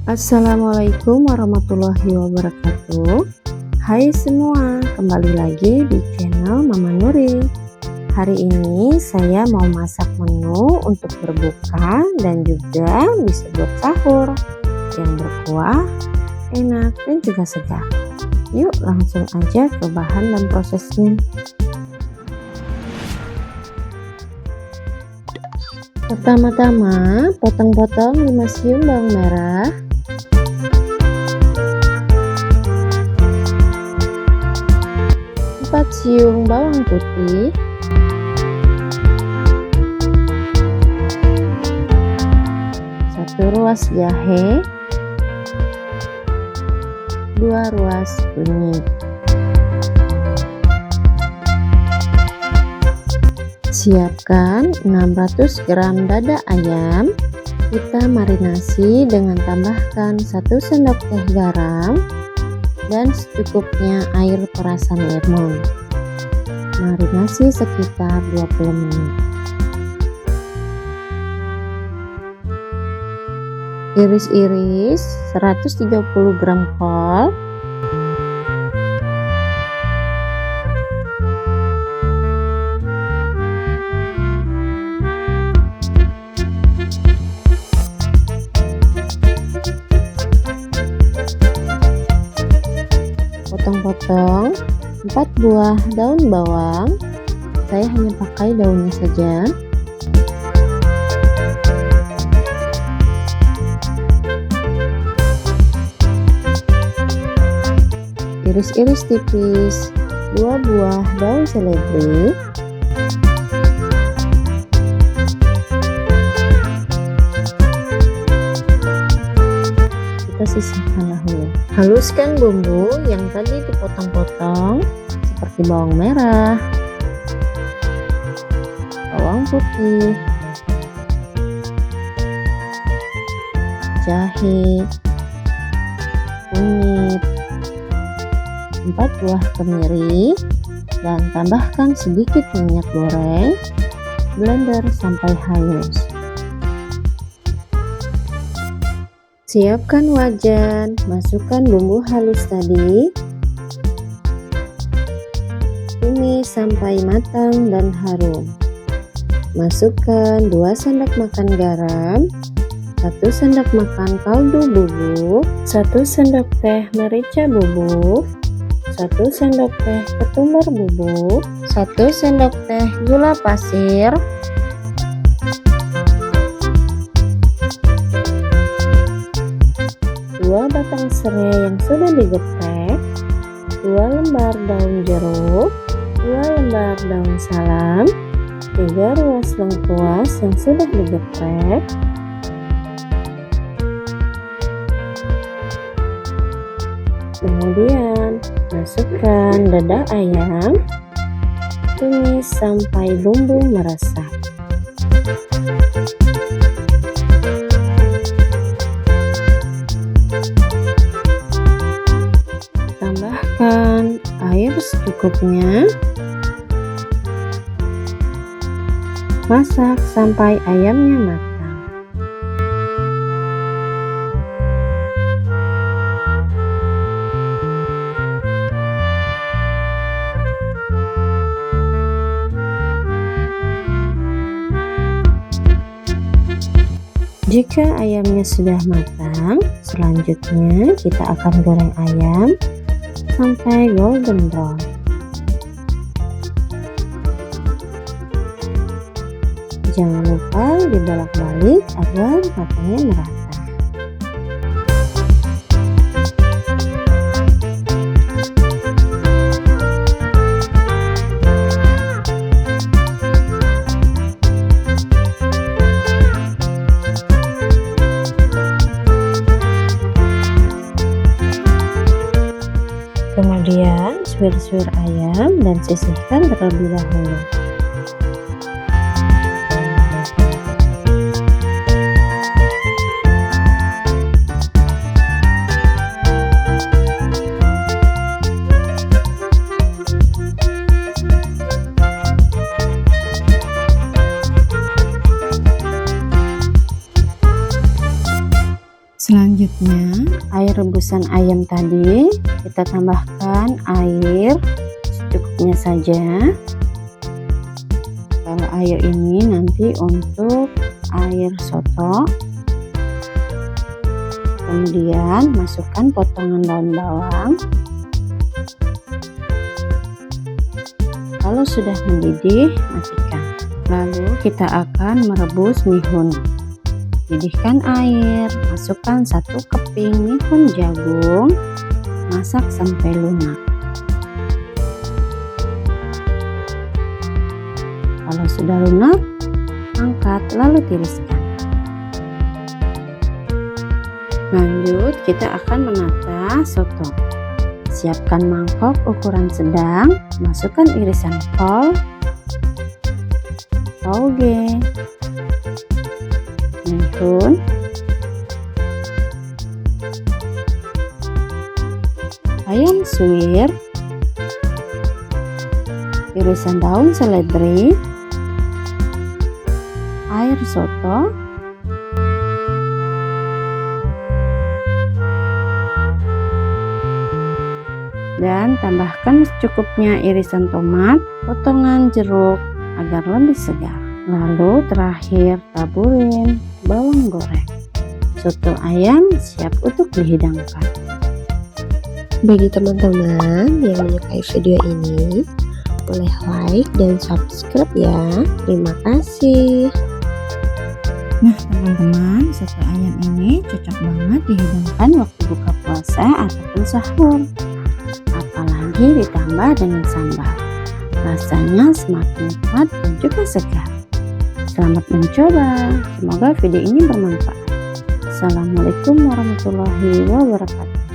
Assalamualaikum warahmatullahi wabarakatuh. Hai semua, kembali lagi di channel Mama Nuri. Hari ini saya mau masak menu untuk berbuka dan juga disebut sahur yang berkuah, enak dan juga segar. Yuk langsung aja ke bahan dan prosesnya. Pertama-tama potong-potong 5 siung bawang merah, 4 siung bawang putih, 1 ruas jahe, 2 ruas kunyit. Siapkan 600 gram dada ayam, kita marinasi dengan tambahkan 1 sendok teh garam dan secukupnya air perasan lemon. Marinasi sekitar 20 menit. Iris-iris 130 gram kol, potong-potong 4 buah daun bawang, saya hanya pakai daunnya saja. Iris-iris tipis 2 buah daun seledri, kita sisihkan dahulu. Haluskan bumbu yang tadi dipotong-potong seperti bawang merah, bawang putih, jahe, kunyit, 4 buah kemiri, dan tambahkan sedikit minyak goreng. Blender sampai halus. Siapkan wajan, masukkan bumbu halus tadi, tumis sampai matang dan harum. Masukkan 2 sendok makan garam, 1 sendok makan kaldu bubuk, 1 sendok teh merica bubuk, 1 sendok teh ketumbar bubuk, 1 sendok teh gula pasir, 2 batang serai yang sudah digeprek, 2 lembar daun jeruk, 2 lembar daun salam, 3 ruas lengkuas yang sudah digeprek, kemudian masukkan dada ayam, tumis sampai bumbu meresap. Tambahkan air secukupnya. Masak sampai ayamnya matang. Jika ayamnya sudah matang, selanjutnya kita akan goreng ayam sampai golden brown. Jangan lupa dibolak-balik agar matangnya merata. Kemudian suir-suir ayam dan sisihkan terlebih dahulu. Selanjutnya Selanjutnya, air rebusan ayam tadi kita tambahkan air secukupnya saja. Kalau air ini nanti untuk air soto. Kemudian masukkan potongan daun bawang. Kalau sudah mendidih, matikan. Lalu kita akan merebus mihun. Didihkan air, masukkan 1 keping mihun jagung, masak sampai lunak. Kalau sudah lunak, angkat lalu tiriskan. Lanjut, kita akan menata soto. Siapkan mangkok ukuran sedang, masukkan irisan kol, toge, mihun, ayam suwir, irisan daun seledri, air soto, dan tambahkan secukupnya irisan tomat, potongan jeruk agar lebih segar. Lalu terakhir taburin bawang goreng. Soto ayam siap untuk dihidangkan. Bagi teman-teman yang menyukai video ini, boleh like dan subscribe ya. Terima kasih. Nah teman-teman, soto ayam ini cocok banget dihidangkan waktu buka puasa ataupun sahur. Apalagi ditambah dengan sambal, rasanya semakin nikmat dan juga segar. Selamat mencoba, semoga video ini bermanfaat. Assalamualaikum warahmatullahi wabarakatuh.